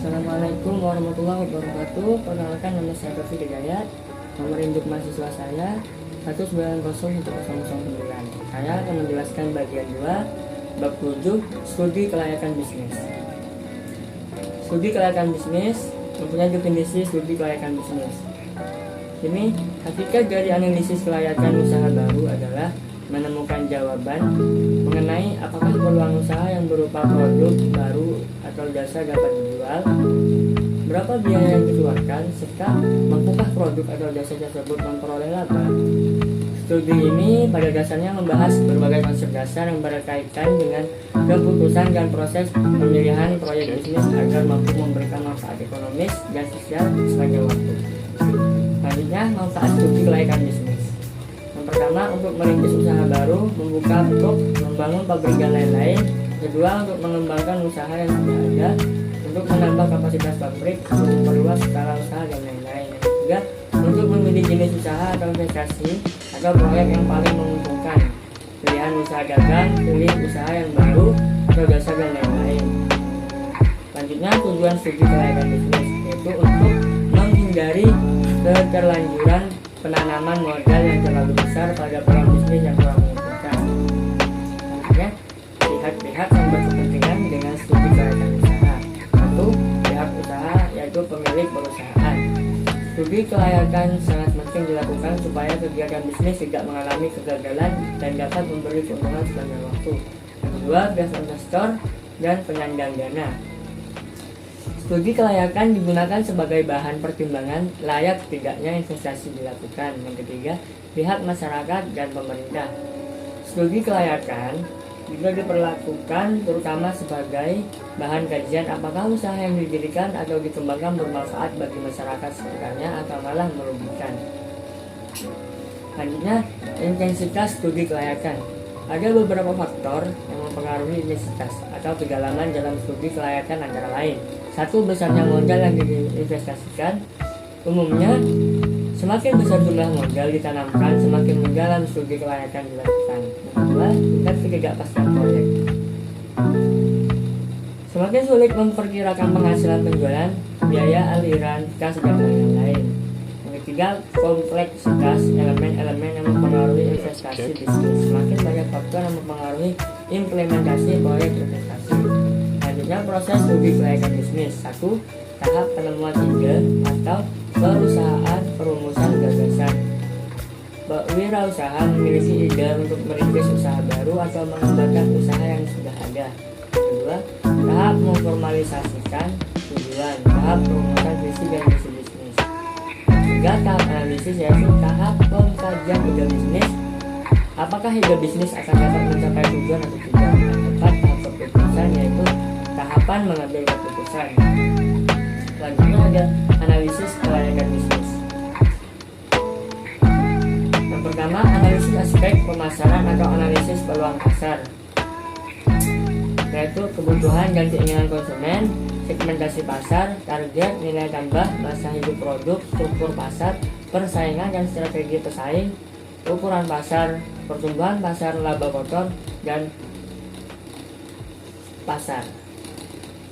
Assalamualaikum warahmatullahi wabarakatuh. Perkenalkan, nama saya Taufik Hidayat. Nomor induk mahasiswa saya 1901009. Saya akan menjelaskan bagian 2 bab 7 studi kelayakan bisnis. Studi kelayakan bisnis mempunyai definisi studi kelayakan bisnis. Ini hakikat dari analisis kelayakan usaha baru adalah menemukan jawaban mengenai apakah peluang usaha yang berupa produk baru atau jasa dapat dijual, berapa biaya yang dikeluarkan, serta mampukah produk atau jasa tersebut memperoleh laba. Studi ini pada dasarnya membahas berbagai konsep dasar yang berkaitan dengan keputusan dan proses pemilihan proyek bisnis agar mampu memberikan manfaat ekonomis dan sosial sepanjang waktu. Selanjutnya, manfaat studi kelayakan bisnis. Yang pertama, untuk merintis usaha baru, membuka untuk membangun pabrik dan lain-lain. Kedua, untuk mengembangkan usaha yang sudah ada, untuk menambah kapasitas pabrik, untuk memperluas skala usaha dan lain-lain. Yang ketiga, untuk memilih jenis usaha atau investasi atau proyek yang paling menguntungkan. Pilihan usaha dagang, pilih usaha yang baru atau jasa dan lain-lain. Selanjutnya, tujuan studi kelayakan bisnis yaitu untuk menghindari keterlanjuran penanaman modal yang terlalu besar pada peluang bisnis yang kurang menguntungkan. Selanjutnya, pihak-pihak yang berkepentingan dengan studi kelayakan usaha. Satu, pihak usaha yaitu pemilik perusahaan. Studi kelayakan sangat penting dilakukan supaya kegiatan bisnis tidak mengalami kegagalan dan dapat memberi keuntungan sepanjang waktu. Yang kedua, pihak investor dan penyandang dana. Studi kelayakan digunakan sebagai bahan pertimbangan layak tidaknya investasi dilakukan. Yang ketiga, pihak masyarakat dan pemerintah. Studi kelayakan juga diperlakukan terutama sebagai bahan kajian apakah usaha yang didirikan atau dikembangkan bermanfaat bagi masyarakat sekitarnya atau malah merugikan. Selanjutnya, intensitas studi kelayakan. Ada beberapa faktor yang mempengaruhi intensitas atau kedalaman dalam studi kelayakan antara lain. Satu, besarnya modal yang diinvestasikan. Umumnya, semakin besar jumlah modal ditanamkan, semakin mendalam studi kelayakan dilakukan. Yang kedua, tingkat ketidakpastian proyek. Semakin sulit memperkirakan penghasilan penjualan, biaya aliran kas dan lain-lain. Yang ketiga, kompleksitas elemen-elemen yang mempengaruhi investasi bisnis. Semakin banyak faktor yang mempengaruhi implementasi proyek investasi. Selanjutnya, proses studi kelayakan bisnis. Satu, tahap penemuan ide atau perusahaan perumusan gagasan. Wirausaha memiliki ide untuk merintis usaha baru atau mengembangkan usaha yang sudah ada. Kedua, tahap memformalisasikan tujuan, tahap perumusan visi dan misi bisnis. Ketiga, tahap analisis yaitu tahap pengkajian ide bisnis. Apakah ide bisnis akan dapat mencapai tujuan atau tidak. Keempat, tahap keputusan yaitu tahapan mengambil keputusan. Selanjutnya ada analisis kelayakan bisnis. Yang pertama, analisis aspek pemasaran atau analisis peluang pasar, yaitu kebutuhan dan keinginan konsumen, segmentasi pasar, target, nilai tambah, masa hidup produk, struktur pasar, persaingan dan strategi pesaing, ukuran pasar, pertumbuhan pasar, laba kotor, dan pasar.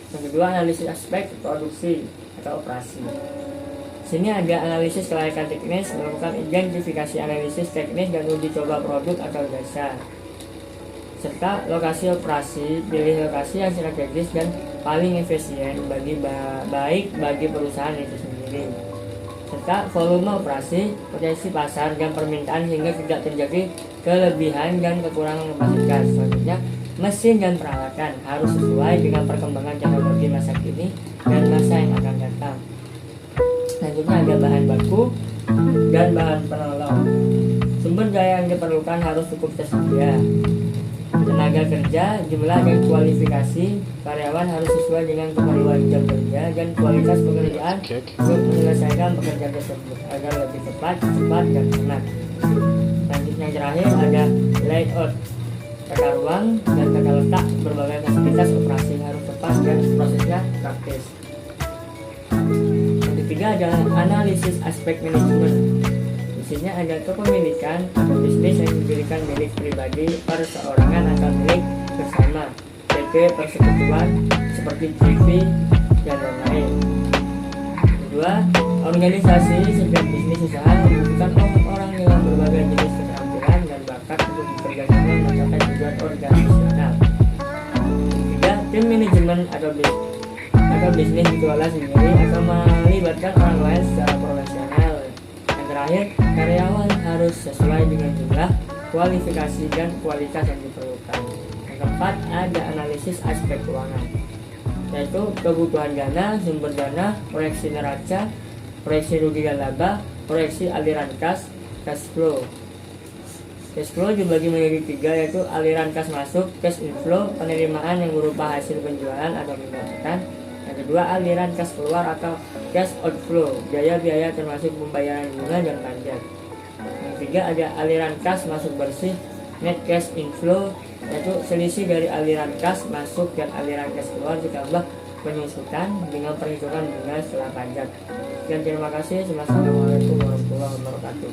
Yang kedua, analisis aspek produksi atau operasi. Sini ada analisis kelayakan teknis, melakukan identifikasi analisis teknis dan uji coba produk atau jasa. Serta lokasi operasi, pilih lokasi yang strategis dan paling efisien baik bagi perusahaan itu sendiri. Serta volume operasi, potensi pasar dan permintaan hingga tidak terjadi kelebihan dan kekurangan kapasitas. Selanjutnya, mesin dan peralatan harus sesuai dengan perkembangan teknologi masa kini dan masa yang akan datang. Selanjutnya ada bahan baku dan bahan penolong. Sumber daya yang diperlukan harus cukup tersedia. Tenaga kerja, jumlah dan kualifikasi karyawan harus sesuai dengan keperluan jam kerja dan kualitas pekerjaan untuk menyelesaikan pekerjaan tersebut agar lebih cepat dan enak. Selanjutnya yang terakhir ada layout, tata ruang dan tata letak berbagai fasilitas operasi harus tepat dan prosesnya praktis. Yang ketiga adalah analisis aspek manajemen. Di sini ada kepemilikan atau bisnis yang didirikan milik pribadi, perseorangan atau milik bersama, PT persekutuan seperti JV, dan lain-lain. Kedua, organisasi setiap bisnis usaha membutuhkan orang-orang dengan berbagai jenis keterampilan dan bakat untuk bekerja sama mencapai tujuan organisasional. Ketiga, tim manajemen atau bisnis dikelola sendiri atau melibatkan orang lain secara profesional. Yang terakhir, karyawan harus sesuai dengan jumlah, kualifikasi, dan kualitas yang diperlukan. Yang keempat, ada analisis aspek keuangan, yaitu kebutuhan dana, sumber dana, proyeksi neraca, proyeksi rugi dan laba, proyeksi aliran cash flow. Cash flow dibagi menjadi tiga, yaitu aliran kas masuk, cash inflow, penerimaan yang berupa hasil penjualan atau pendapatan. Yang kedua, aliran kas keluar atau cash outflow, biaya-biaya termasuk pembayaran bunga dan pajak. Yang ketiga, ada aliran kas masuk bersih, net cash inflow, yaitu selisih dari aliran kas masuk dan aliran kas keluar ditambah penyusutan dengan perhitungan bunga setelah pajak. Sekian, terima kasih. Wassalamualaikum warahmatullahi wabarakatuh.